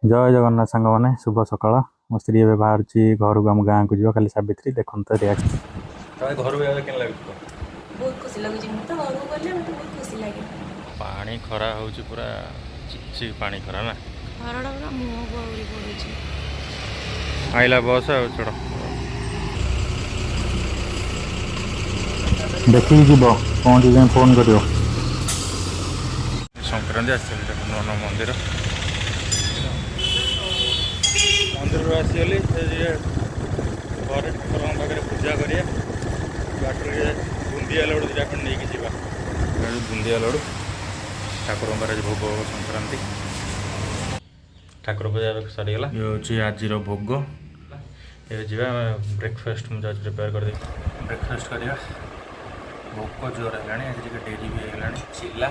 जय जगन्नाथ सांग मैंने शुभ सकाल मो स्त्री ए बाहर घर को आम गाँव को जी खाली सावित्री देखते तो रिएक्शन घर बहुत खुशी लगे तो घर को गले मत बहुत खुशी लगे पानी खरा हो पूरा चिपचिप पानी खरा ना खराटा पूरा मुँह को आउरी पड़ुछि आइला बस छोड़ देखिए जीव पहुँच जाए फोन कर संक्रांति आसते मंदिर मंदिर आसीगली घर ठाकुर पाखे पूजा करिए बाटर बुंदिया लड़ू दुटा खंड नहीं जावा बुंदिया लड़ू ठाकुर पाखे भोग संक्रांति ठाकुर पूजा सरीगला ये हूँ आज भोग ये जा ब्रेकफास्ट मुझे प्रिपेयर कर ब्रेकफास्ट करिया भोक जोर है आज डेरी भी है चिल्ला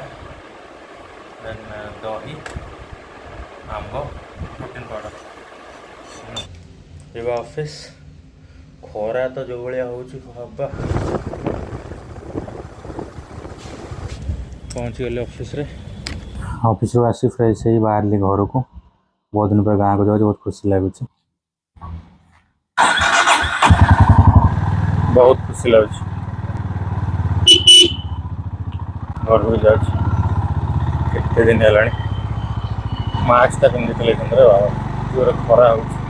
देन दही आंब प्रोटीन पाउडर ये ऑफिस खरा तो जो भाया हवा पहुँची गले ऑफिस रू आसी फ्रेश ही बाहर घर को बहुत दिन पर गाँव को जाऊँ बहुत खुशी लगुच बहुत खुशी लगुच घर को जाते दिन है मास्क पिंधि जोर खरा हो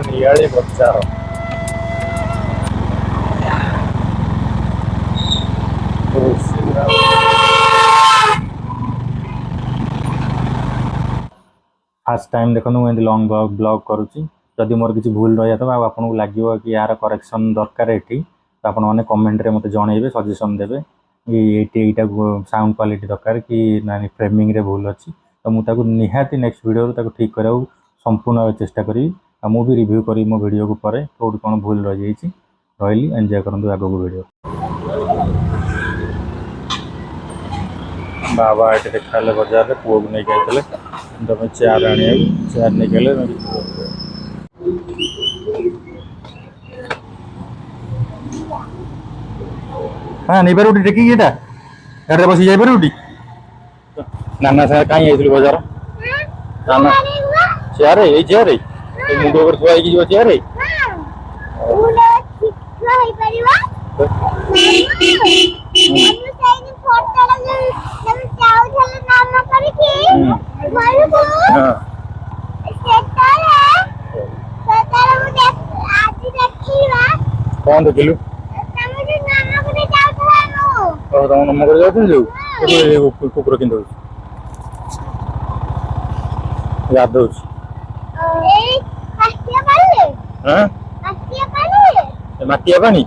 नियाली बजार फास्ट टाइम देखो मुझे लंग ब्लॉग करुच्ची जदि मोर किसी भूल रही था आपको लगे कि यार करेक्शन दरकार ये तो आपण मैंने कमेंट रे मत जनइबे सजेशन देवे कि यहाँ साउंड क्वालिटी दरकार कि ना फ्रेमिंग रे भूल अच्छी तो मुझे निहाती नेक्स्ट वीडियो ठीक करा संपूर्ण चेष्टा करी मुझे रिव्यू करी मो वीडियो को पर कौट कौन भूल रही रही एंजॉय करूँ आग को वीडियो बाबा ये देखा बजार में पुआ को नहीं आते तुम चेयर आने चेयर नहीं गले हाँ नहीं पार टेकिंग ये गाड़ी बस जापर नाना सागर कहीं आई बजार नाना चेयर ये चेयर मुंड ऊपर थुआ हो चेयर कौन देखिलु तुम नम कर कुकुर कि गाधौ मटिया पानी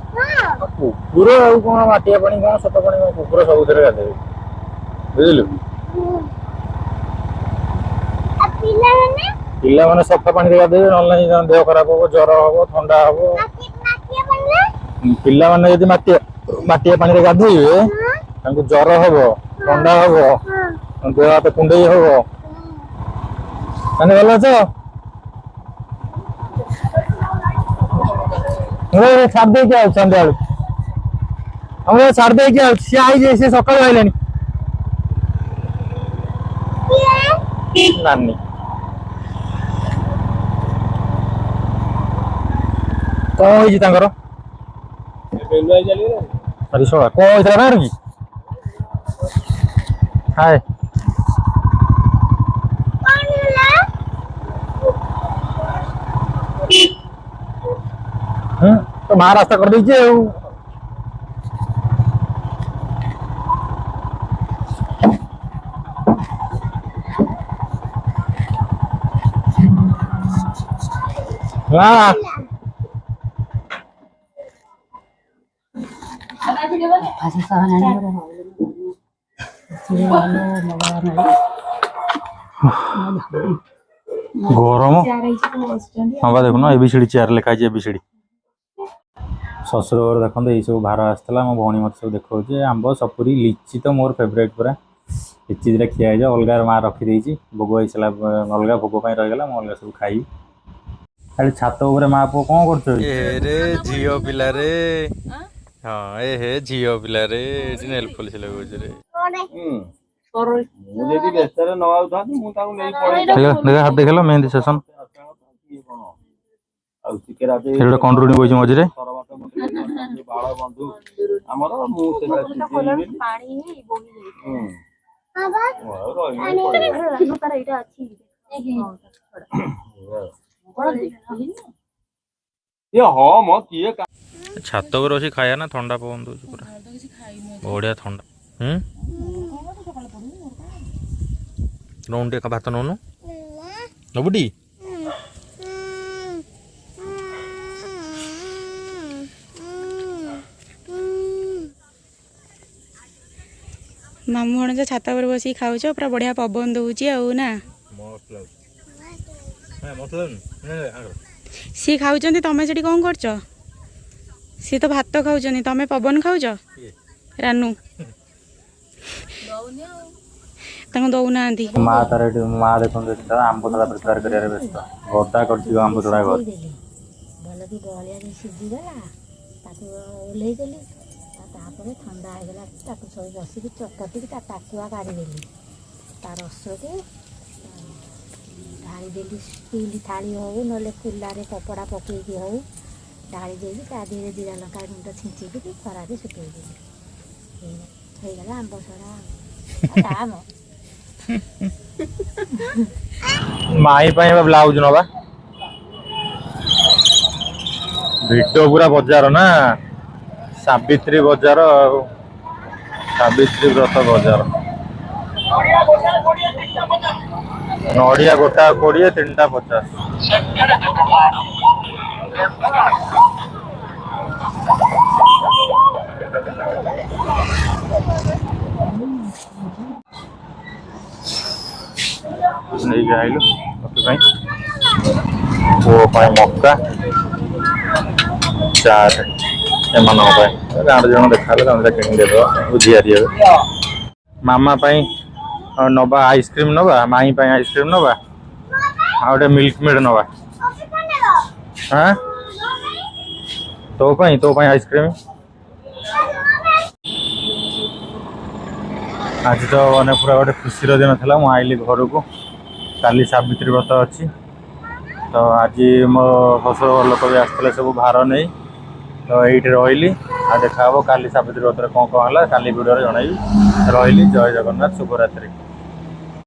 कुकुर कौन मटिया पानी कौन सत पानी कुकुर सब गाधे बुझलु पिला मैंने सफा पानी गाधे ना देह खराब हम ज्वर हम ठंडा हम पिला मैंने यदि मटिया पानी गाधे ज्वर हम ठंडा हम देह हाथ कुंडई हम भल अच छाड़ दे सन्ध्या हम छाड़ दे सी आई सी सका आइले नानी कौन होता अरे शोड़ा कौन होता बाहर कि हाय तो बाहर रास्ता कर दीजिए हाँ गरम चार ହେଇଛି କଣ ବସିଛନ୍ତି हाँ बा देखुन एबीसीडी चेयर लिखाई एबीसीडी शशुर घर देखो ये सब भार आसाला मो भौणी मत सब देखा आंब सपुरी लिची तो मोर फेवरेट पूरा लिची दिटा खिया जाए अलग माँ रखीदे भोग हो सारा अलग भोग रहीगला मुझे अलग सब खाई खाली छात उपर माँ पुओ कौन कर झील पिला रे हाँ ए हे झील पिला रे नेल पॉलिश लगौछ रे हाथ देखल मेहंदी सेशन कंट्रोल बोझ मझे छात पर बस खाया ना ठंडा पवन दूसरी पूरा बढ़िया ठंडा नौन टे भात नौनु नबुटी मामू भण छात पर बस खाऊच पूरा बढ़िया पवन दौची आउ ना सी खाऊं तमें से कौन कर सी तो भात खाऊं तमें पवन खाऊच रानू दौना माँ तार माँ देखो आंब सड़ा प्रिपेयर कर व्यस्त गदा कर आंब सड़ा घर ठंडा होगा सब बसिक चकटिक टाकुआ काढ़ीदेली ता रस को ढालीदेली स्टील थाली हो ना कुलारे कपड़ा पकईकी हो ढालीदेली ता धीरे जीरा लंका गुंड छिंचिकी खरारे सुखेदेली होगा आंब सड़ा दाम माई ब्लाउज नवा भिड पूरा बजार ना सावित्री बजार सावित्री व्रत बजार नड़िया गोटा 20 3टा 50 नहीं आइलु पुओ मक्का चाट एमान गाँव जन देखा किदेद झीआरी मामा नवा आइसक्रीम नवा माई आइसक्रीम नवा आउटे मिल्क मेड नवा हाँ तो आइसक्रीम आज तो मैंने पूरा गोटे खुशी दिन था मुझे आइली घर को काली सावित्री व्रत अच्छी तो आज मो शशुर घर लोक भी आसते सब भार नहीं तो ये रही आ देखा काली सावित्री व्रत कौन कौन है काली वीडियो जनइबी रही जय जगन्नाथ शुभरात्रि।